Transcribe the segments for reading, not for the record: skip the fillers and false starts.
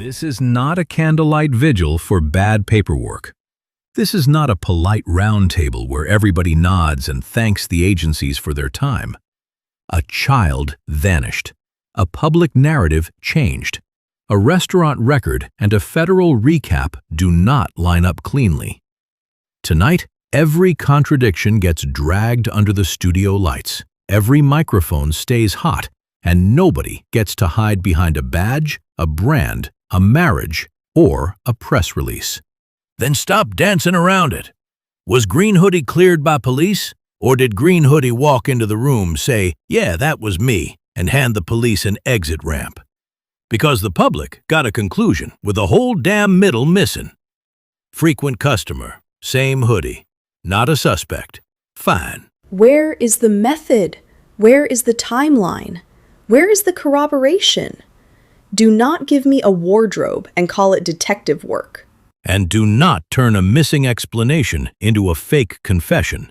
This is not a candlelight vigil for bad paperwork. This is not a polite round table where everybody nods and thanks the agencies for their time. A child vanished. A public narrative changed. A restaurant record and a federal recap do not line up cleanly. Tonight, every contradiction gets dragged under the studio lights. Every microphone stays hot, and nobody gets to hide behind a badge, a brand, a marriage, or a press release. Then stop dancing around it. Was Green Hoodie cleared by police? Or did Green Hoodie walk into the room, say, "Yeah, that was me," and hand the police an exit ramp? Because the public got a conclusion with the whole damn middle missing. Frequent customer, same hoodie, not a suspect. Fine. Where is the method? Where is the timeline? Where is the corroboration? Do not give me a wardrobe and call it detective work. And do not turn a missing explanation into a fake confession.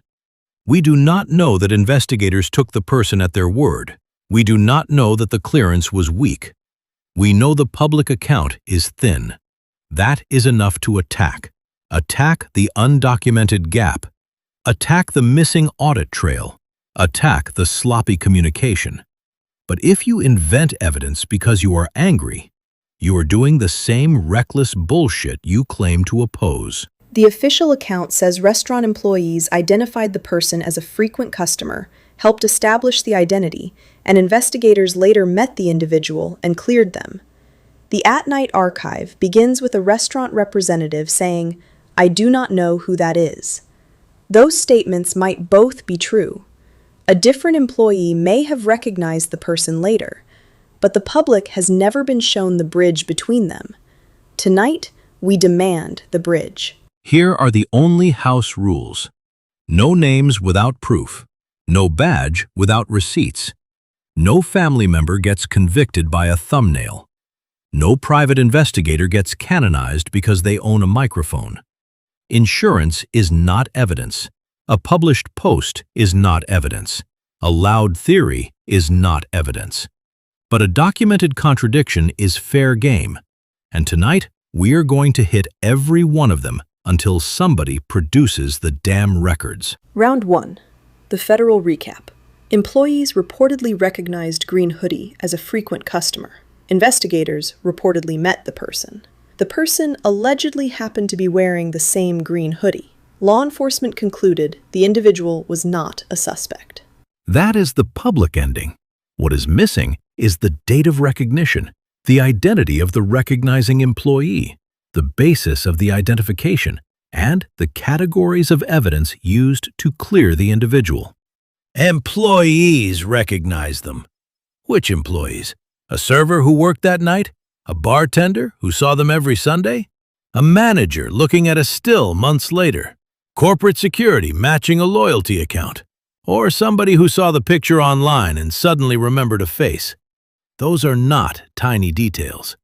We do not know that investigators took the person at their word. We do not know that the clearance was weak. We know the public account is thin. That is enough to attack. Attack the undocumented gap. Attack the missing audit trail. Attack the sloppy communication. But if you invent evidence because you are angry, you are doing the same reckless bullshit you claim to oppose. The official account says restaurant employees identified the person as a frequent customer, helped establish the identity, and investigators later met the individual and cleared them. The AtNight archive begins with a restaurant representative saying, "I do not know who that is." Those statements might both be true. A different employee may have recognized the person later, but the public has never been shown the bridge between them. Tonight, we demand the bridge. Here are the only house rules. No names without proof. No badge without receipts. No family member gets convicted by a thumbnail. No private investigator gets canonized because they own a microphone. Insurance is not evidence. A published post is not evidence. A loud theory is not evidence. But a documented contradiction is fair game. And tonight, we are going to hit every one of them until somebody produces the damn records. Round 1. The federal recap. Employees reportedly recognized Green Hoodie as a frequent customer. Investigators reportedly met the person. The person allegedly happened to be wearing the same green hoodie. Law enforcement concluded the individual was not a suspect. That is the public ending. What is missing is the date of recognition, the identity of the recognizing employee, the basis of the identification, and the categories of evidence used to clear the individual. Employees recognize them. Which employees? A server who worked that night? A bartender who saw them every Sunday? A manager looking at a still months later? Corporate security matching a loyalty account? Or somebody who saw the picture online and suddenly remembered a face? Those are not tiny details.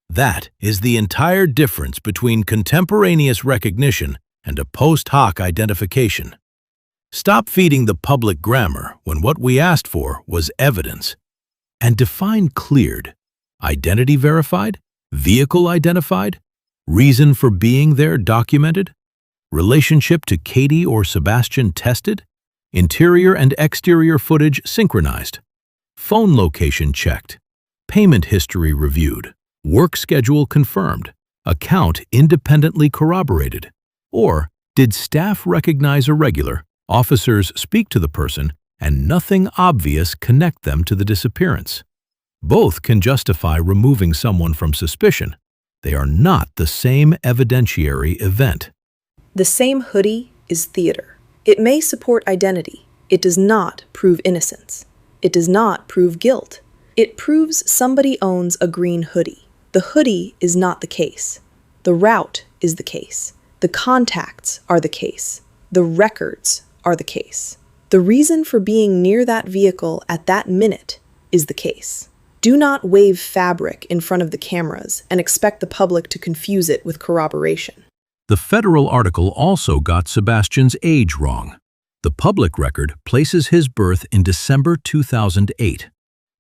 That is the entire difference between contemporaneous recognition and a post hoc identification. Stop feeding the public grammar when what we asked for was evidence. And define cleared. Identity verified? Vehicle identified? Reason for being there documented? Relationship to Katie or Sebastian tested? Interior and exterior footage synchronized? Phone location checked? Payment history reviewed? Work schedule confirmed? Account independently corroborated? Or did staff recognize a regular, officers speak to the person, and nothing obvious connect them to the disappearance? Both can justify removing someone from suspicion. They are not the same evidentiary event. The same hoodie is theater. It may support identity. It does not prove innocence. It does not prove guilt. It proves somebody owns a green hoodie. The hoodie is not the case. The route is the case. The contacts are the case. The records are the case. The reason for being near that vehicle at that minute is the case. Do not wave fabric in front of the cameras and expect the public to confuse it with corroboration. The federal article also got Sebastian's age wrong. The public record places his birth in December 2008.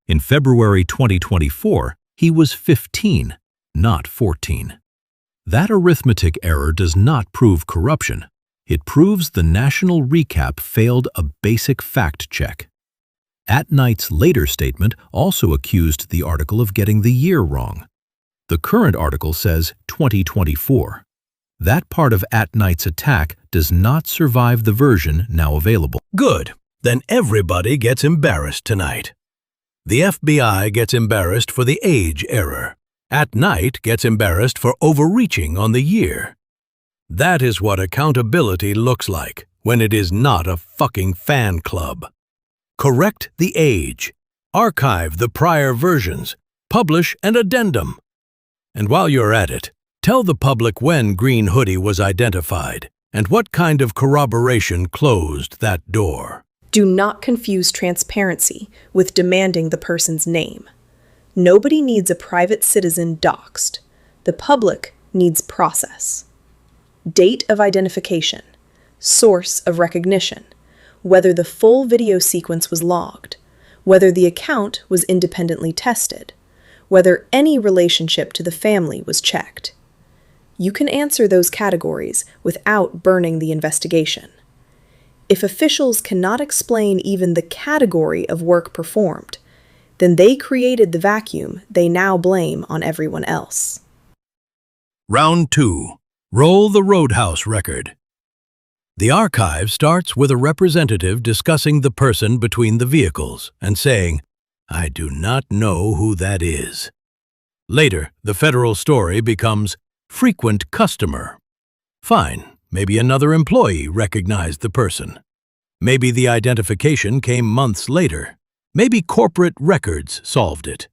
In February 2024, he was 15. not 14. That arithmetic error does not prove corruption. It proves the national recap failed a basic fact check. AtNight's later statement also accused the article of getting the year wrong. The current article says 2024. That part of AtNight's attack does not survive the version now available. Good. Then everybody gets embarrassed tonight. The FBI gets embarrassed for the age error. AtNight gets embarrassed for overreaching on the year. That is what accountability looks like when it is not a fucking fan club. Correct the age. Archive the prior versions. Publish an addendum. And while you're at it, tell the public when Green Hoodie was identified and what kind of corroboration closed that door. Do not confuse transparency with demanding the person's name. Nobody needs a private citizen doxed. The public needs process. Date of identification. Source of recognition. Whether the full video sequence was logged. Whether the account was independently tested. Whether any relationship to the family was checked. You can answer those categories without burning the investigation. If officials cannot explain even the category of work performed, then they created the vacuum they now blame on everyone else. Round 2. Roll the Roadhouse record. The archive starts with a representative discussing the person between the vehicles and saying, "I do not know who that is." Later, the federal story becomes frequent customer. Fine, maybe another employee recognized the person. Maybe the identification came months later. Maybe corporate records solved it.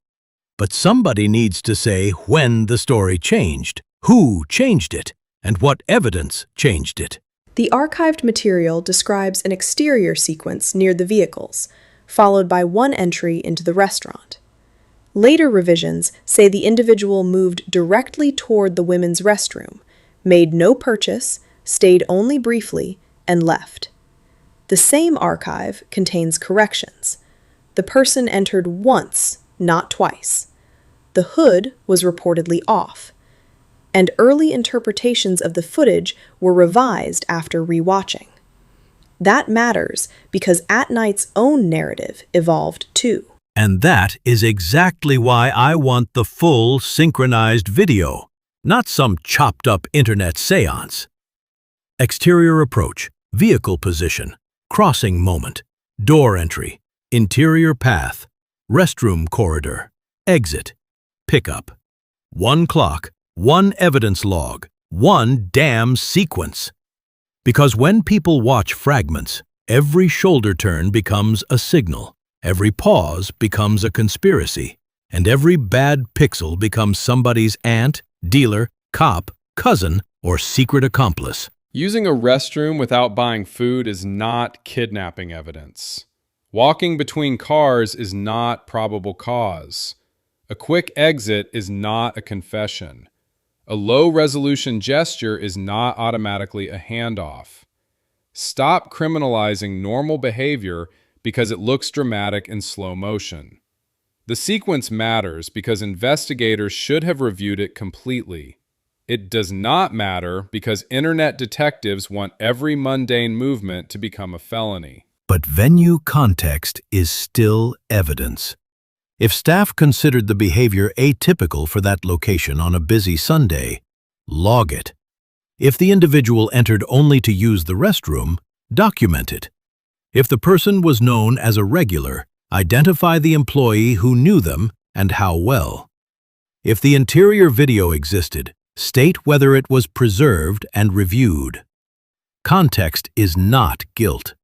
But somebody needs to say when the story changed, who changed it, and what evidence changed it. The archived material describes an exterior sequence near the vehicles, followed by one entry into the restaurant. Later revisions say the individual moved directly toward the women's restroom, made no purchase, stayed only briefly, and left. The same archive contains corrections. The person entered once, not twice. The hood was reportedly off, and early interpretations of the footage were revised after rewatching. That matters because AtNight's own narrative evolved too. And that is exactly why I want the full synchronized video, not some chopped-up internet seance. Exterior approach, vehicle position, crossing moment, door entry, interior path, restroom corridor, exit, pickup. 1 clock, 1 evidence log, 1 damn sequence. Because when people watch fragments, every shoulder turn becomes a signal, every pause becomes a conspiracy, and every bad pixel becomes somebody's aunt, dealer, cop, cousin, or secret accomplice. Using a restroom without buying food is not kidnapping evidence. Walking between cars is not probable cause. A quick exit is not a confession. A low-resolution gesture is not automatically a handoff. Stop criminalizing normal behavior because it looks dramatic in slow motion. The sequence matters because investigators should have reviewed it completely. It does not matter because internet detectives want every mundane movement to become a felony. But venue context is still evidence. If staff considered the behavior atypical for that location on a busy Sunday, log it. If the individual entered only to use the restroom, document it. If the person was known as a regular, identify the employee who knew them and how well. If the interior video existed, state whether it was preserved and reviewed. Context is not guilt.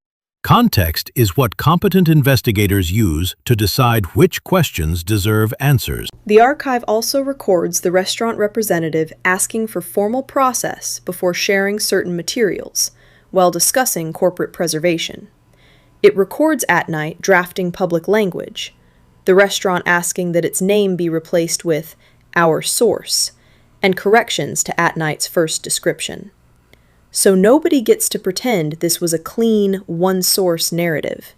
Context is what competent investigators use to decide which questions deserve answers. The archive also records the restaurant representative asking for formal process before sharing certain materials, while discussing corporate preservation. It records AtNight drafting public language, the restaurant asking that its name be replaced with "our source," and corrections to AtNight's first description. So nobody gets to pretend this was a clean, one-source narrative.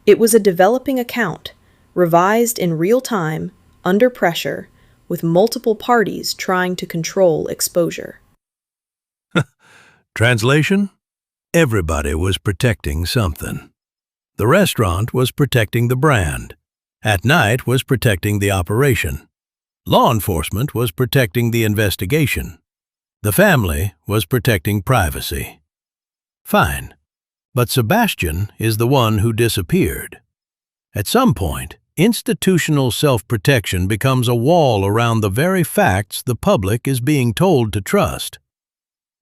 It was a developing account, revised in real time, under pressure, with multiple parties trying to control exposure. Translation? Everybody was protecting something. The restaurant was protecting the brand. AtNight was protecting the operation. Law enforcement was protecting the investigation. The family was protecting privacy. Fine. But Sebastian is the one who disappeared. At some point, institutional self-protection becomes a wall around the very facts the public is being told to trust.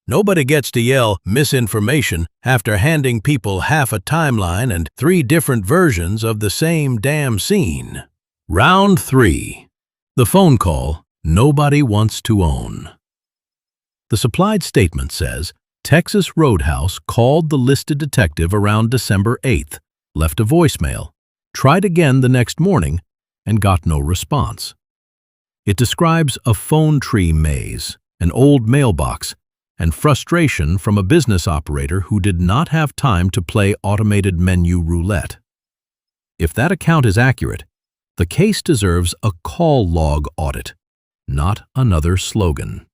Nobody gets to yell misinformation after handing people half a timeline and 3 different versions of the same damn scene. Round 3. The phone call nobody wants to own. The supplied statement says, Texas Roadhouse called the listed detective around December 8th, left a voicemail, tried again the next morning, and got no response. It describes a phone tree maze, an old mailbox, and frustration from a business operator who did not have time to play automated menu roulette. If that account is accurate, the case deserves a call log audit, not another slogan.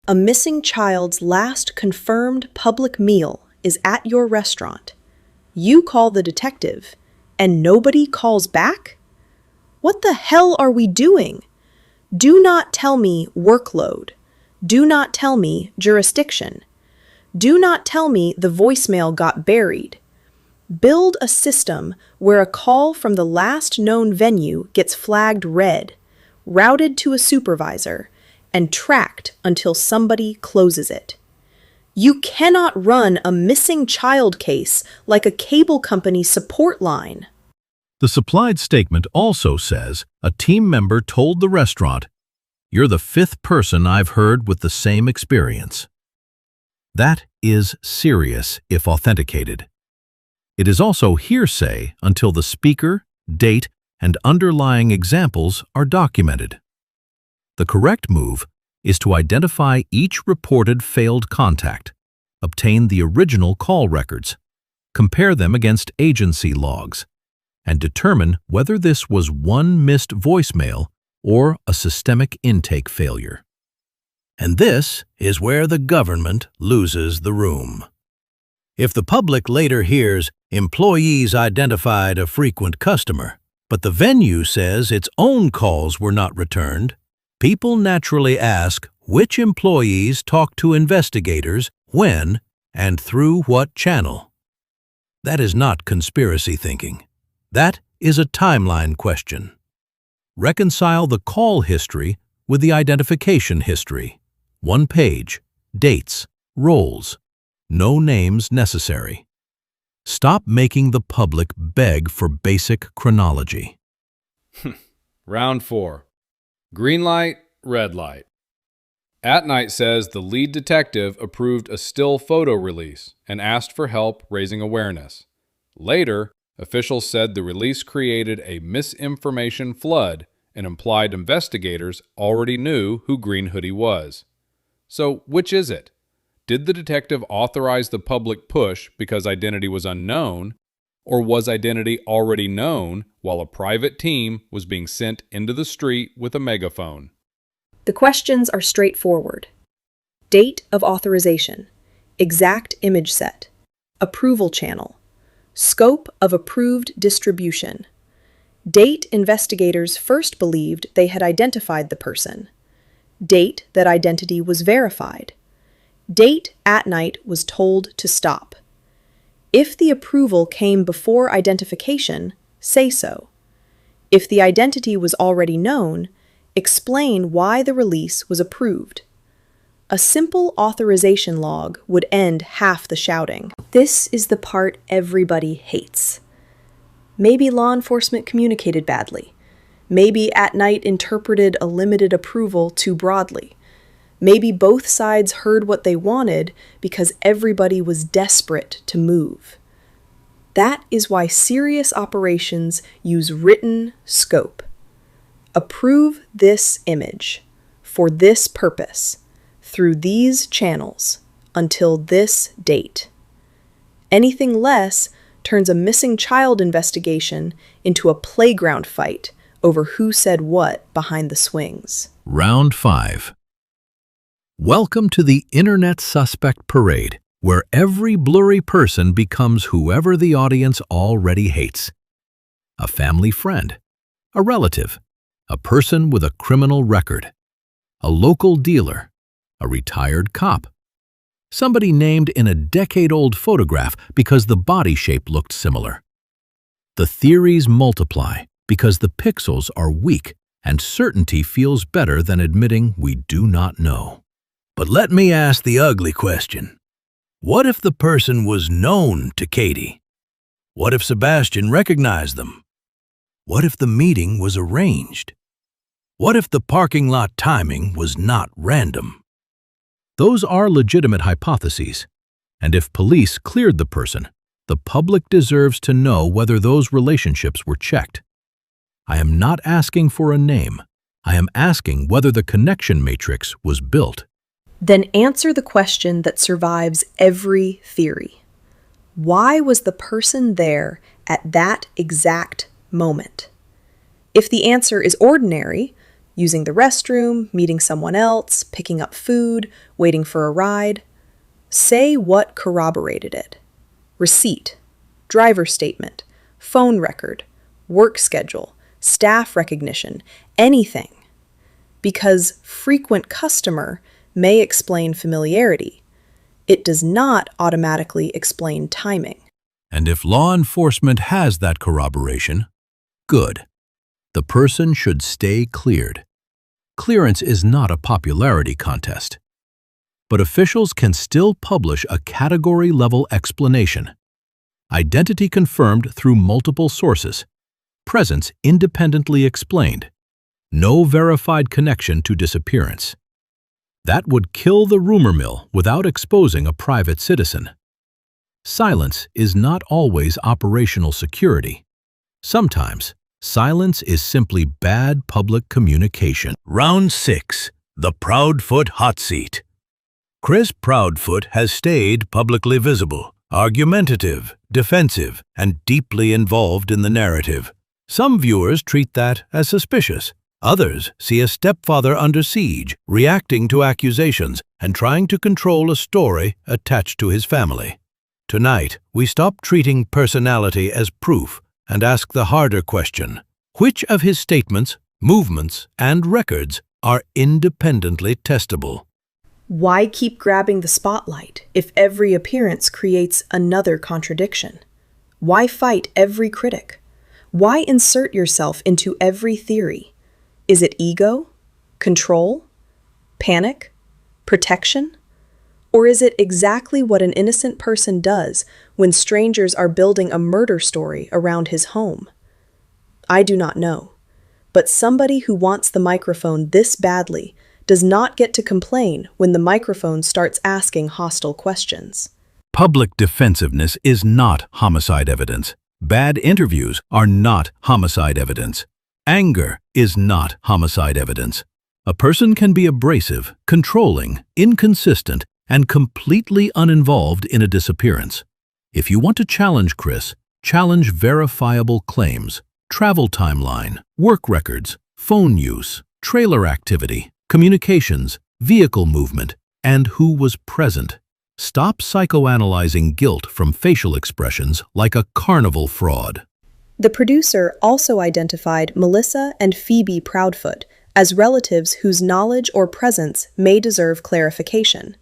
A missing child's last confirmed public meal is at your restaurant. You call the detective, and nobody calls back? What the hell are we doing? Do not tell me workload. Do not tell me jurisdiction. Do not tell me the voicemail got buried. Build a system where a call from the last known venue gets flagged red, routed to a supervisor, and tracked until somebody closes it. You cannot run a missing child case like a cable company support line. The supplied statement also says a team member told the restaurant, "You're the 5th person I've heard with the same experience." That is serious if authenticated. It is also hearsay until the speaker, date, and underlying examples are documented. The correct move is to identify each reported failed contact, obtain the original call records, compare them against agency logs, and determine whether this was one missed voicemail or a systemic intake failure. And this is where the government loses the room. If the public later hears employees identified a frequent customer, but the venue says its own calls were not returned, people naturally ask which employees talked to investigators when and through what channel. That is not conspiracy thinking. That is a timeline question. Reconcile the call history with the identification history. 1 page, dates, roles, no names necessary. Stop making the public beg for basic chronology. Round 4. Green light, red light. AtNight says the lead detective approved a still photo release and asked for help raising awareness. Later, officials said the release created a misinformation flood and implied investigators already knew who Green Hoodie was. So, which is it? Did the detective authorize the public push because identity was unknown, or was identity already known while a private team was being sent into the street with a megaphone? The questions are straightforward. Date of authorization, exact image set, approval channel, scope of approved distribution, date investigators first believed they had identified the person, date that identity was verified, date AtNight was told to stop. If the approval came before identification, say so. If the identity was already known, explain why the release was approved. A simple authorization log would end half the shouting. This is the part everybody hates. Maybe law enforcement communicated badly. Maybe AtNight interpreted a limited approval too broadly. Maybe both sides heard what they wanted because everybody was desperate to move. That is why serious operations use written scope. Approve this image for this purpose through these channels until this date. Anything less turns a missing child investigation into a playground fight over who said what behind the swings. Round 5. Welcome to the Internet Suspect Parade, where every blurry person becomes whoever the audience already hates. A family friend, a relative, a person with a criminal record, a local dealer, a retired cop, somebody named in a decade-old photograph because the body shape looked similar. The theories multiply because the pixels are weak and certainty feels better than admitting we do not know. But let me ask the ugly question. What if the person was known to Katie? What if Sebastian recognized them? What if the meeting was arranged? What if the parking lot timing was not random? Those are legitimate hypotheses, and if police cleared the person, the public deserves to know whether those relationships were checked. I am not asking for a name. I am asking whether the connection matrix was built. Then answer the question that survives every theory. Why was the person there at that exact moment? If the answer is ordinary, using the restroom, meeting someone else, picking up food, waiting for a ride, say what corroborated it. Receipt, driver statement, phone record, work schedule, staff recognition, anything. Because frequent customer may explain familiarity. It does not automatically explain timing. And if law enforcement has that corroboration, good. The person should stay cleared. Clearance is not a popularity contest. But officials can still publish a category-level explanation. Identity confirmed through multiple sources. Presence independently explained. No verified connection to disappearance. That would kill the rumor mill without exposing a private citizen. Silence is not always operational security. Sometimes, silence is simply bad public communication. Round 6. The Proudfoot Hot Seat. Chris Proudfoot has stayed publicly visible, argumentative, defensive, and deeply involved in the narrative. Some viewers treat that as suspicious. Others see a stepfather under siege, reacting to accusations and trying to control a story attached to his family. Tonight, we stop treating personality as proof and ask the harder question. Which of his statements, movements, and records are independently testable? Why keep grabbing the spotlight if every appearance creates another contradiction? Why fight every critic? Why insert yourself into every theory? Is it ego, control, panic, protection? Or is it exactly what an innocent person does when strangers are building a murder story around his home? I do not know, but somebody who wants the microphone this badly does not get to complain when the microphone starts asking hostile questions. Public defensiveness is not homicide evidence. Bad interviews are not homicide evidence. Anger is not homicide evidence. A person can be abrasive, controlling, inconsistent, and completely uninvolved in a disappearance. If you want to challenge Chris, challenge verifiable claims, travel timeline, work records, phone use, trailer activity, communications, vehicle movement, and who was present. Stop psychoanalyzing guilt from facial expressions like a carnival fraud. The producer also identified Melissa and Phoebe Proudfoot as relatives whose knowledge or presence may deserve clarification.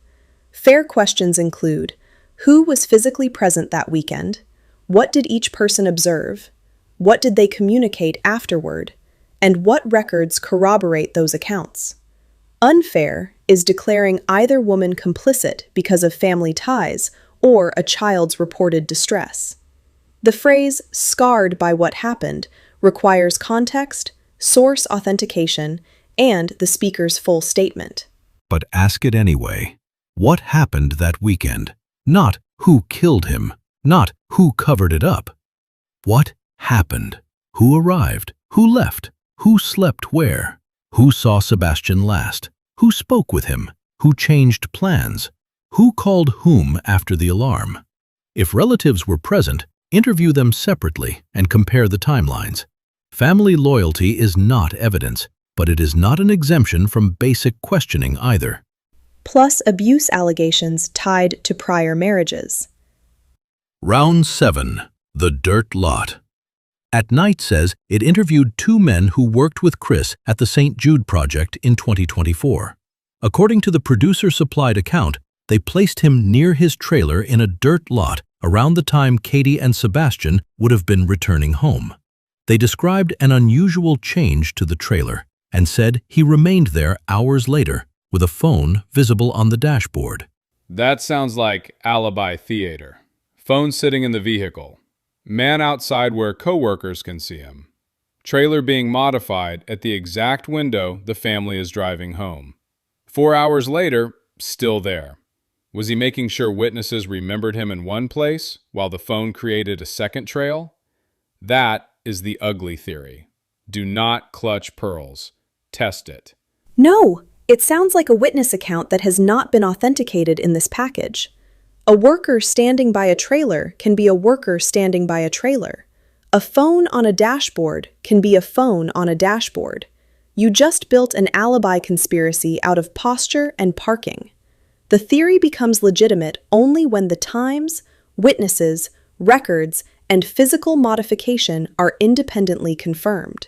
Fair questions include: who was physically present that weekend? What did each person observe? What did they communicate afterward? And what records corroborate those accounts? Unfair is declaring either woman complicit because of family ties or a child's reported distress. The phrase "scarred by what happened" requires context, source authentication, and the speaker's full statement. But ask it anyway. What happened that weekend? Not who killed him, not who covered it up. What happened? Who arrived? Who left? Who slept where? Who saw Sebastian last? Who spoke with him? Who changed plans? Who called whom after the alarm? If relatives were present, interview them separately and compare the timelines. Family loyalty is not evidence. but it is not an exemption from basic questioning either. Plus abuse allegations tied to prior marriages. Round 7. The Dirt Lot. AtNight says it interviewed 2 men who worked with Chris at the St. Jude Project in 2024. According to the producer-supplied account, they placed him near his trailer in a dirt lot around the time Katie and Sebastian would have been returning home. They described an unusual change to the trailer and said he remained there hours later with a phone visible on the dashboard. That sounds like alibi theater. Phone sitting in the vehicle. Man outside where coworkers can see him. Trailer being modified at the exact window the family is driving home. 4 hours later, still there. Was he making sure witnesses remembered him in one place while the phone created a second trail? That is the ugly theory. Do not clutch pearls. Test it. No, it sounds like a witness account that has not been authenticated in this package. A worker standing by a trailer can be a worker standing by a trailer. A phone on a dashboard can be a phone on a dashboard. You just built an alibi conspiracy out of posture and parking. The theory becomes legitimate only when the times, witnesses, records, and physical modification are independently confirmed.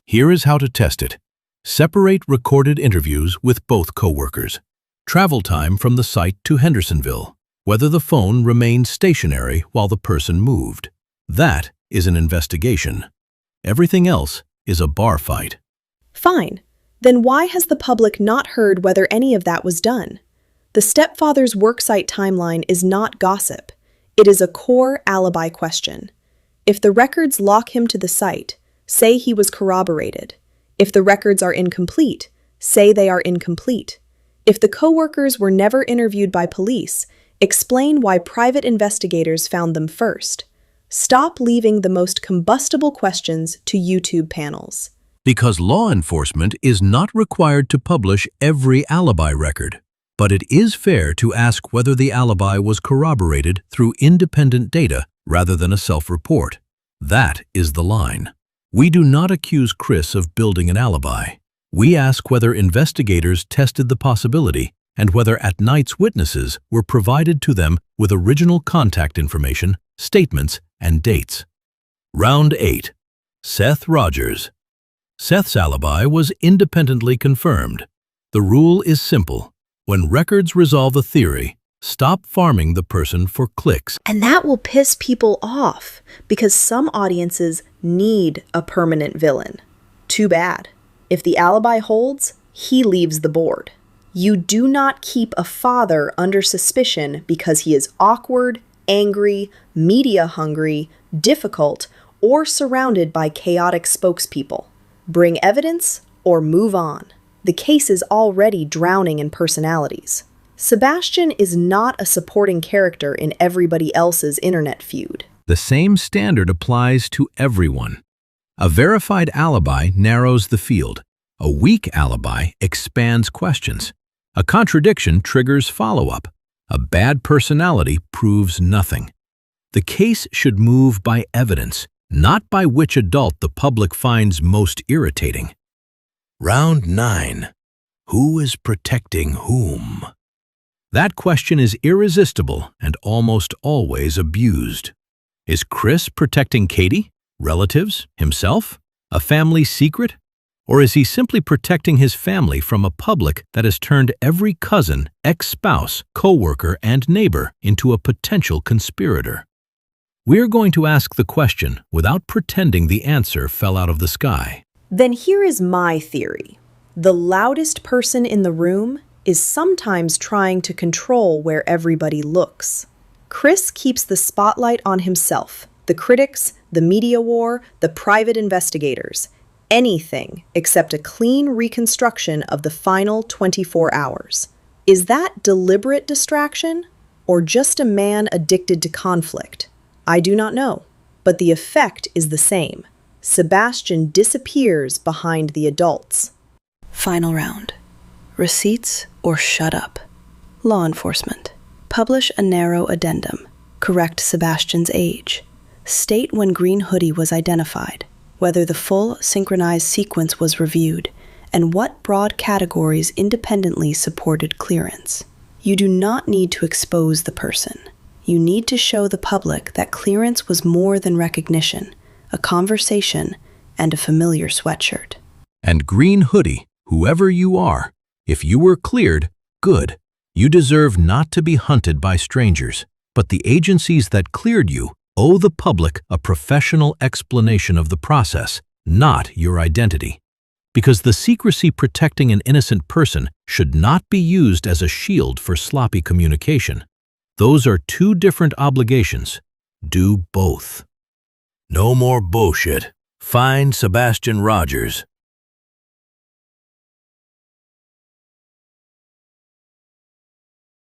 Here is how to test it. Separate recorded interviews with both coworkers. Travel time from the site to Hendersonville. Whether the phone remained stationary while the person moved. That is an investigation. Everything else is a bar fight. Fine. Then why has the public not heard whether any of that was done? The stepfather's worksite timeline is not gossip. It is a core alibi question. If the records lock him to the site, say he was corroborated. If the records are incomplete, say they are incomplete. If the coworkers were never interviewed by police, explain why private investigators found them first. Stop leaving the most combustible questions to YouTube panels. Because law enforcement is not required to publish every alibi record, but it is fair to ask whether the alibi was corroborated through independent data rather than a self-report. That is the line. We do not accuse Chris of building an alibi. We ask whether investigators tested the possibility and whether AtNight's witnesses were provided to them with original contact information, statements, and dates. Round 8. Seth Rogers. Seth's alibi was independently confirmed. The rule is simple. When records resolve a theory, stop farming the person for clicks. And that will piss people off because some audiences need a permanent villain. Too bad. If the alibi holds, he leaves the board. You do not keep a father under suspicion because he is awkward, angry, media-hungry, difficult, or surrounded by chaotic spokespeople. Bring evidence or move on. The case is already drowning in personalities. Sebastian is not a supporting character in everybody else's internet feud. The same standard applies to everyone. A verified alibi narrows the field. A weak alibi expands questions. A contradiction triggers follow-up. A bad personality proves nothing. The case should move by evidence, not by which adult the public finds most irritating. Round 9. Who is protecting whom? That question is irresistible and almost always abused. Is Chris protecting Katie, relatives, himself, a family secret? Or is he simply protecting his family from a public that has turned every cousin, ex-spouse, co-worker, and neighbor into a potential conspirator? We're going to ask the question without pretending the answer fell out of the sky. Then here is my theory. The loudest person in the room is sometimes trying to control where everybody looks. Chris keeps the spotlight on himself, the critics, the media war, the private investigators. Anything except a clean reconstruction of the final 24 hours. Is that deliberate distraction or just a man addicted to conflict? I do not know, but the effect is the same. Sebastian disappears behind the adults. Final round. Receipts or shut up. Law enforcement. Publish a narrow addendum. Correct Sebastian's age. State when Green Hoodie was identified, whether the full synchronized sequence was reviewed, and what broad categories independently supported clearance. You do not need to expose the person. You need to show the public that clearance was more than recognition, a conversation, and a familiar sweatshirt. And Green Hoodie, whoever you are, if you were cleared, good. You deserve not to be hunted by strangers, but the agencies that cleared you owe the public a professional explanation of the process, not your identity. Because the secrecy protecting an innocent person should not be used as a shield for sloppy communication. Those are two different obligations. Do both. No more bullshit. Find Sebastian Rogers.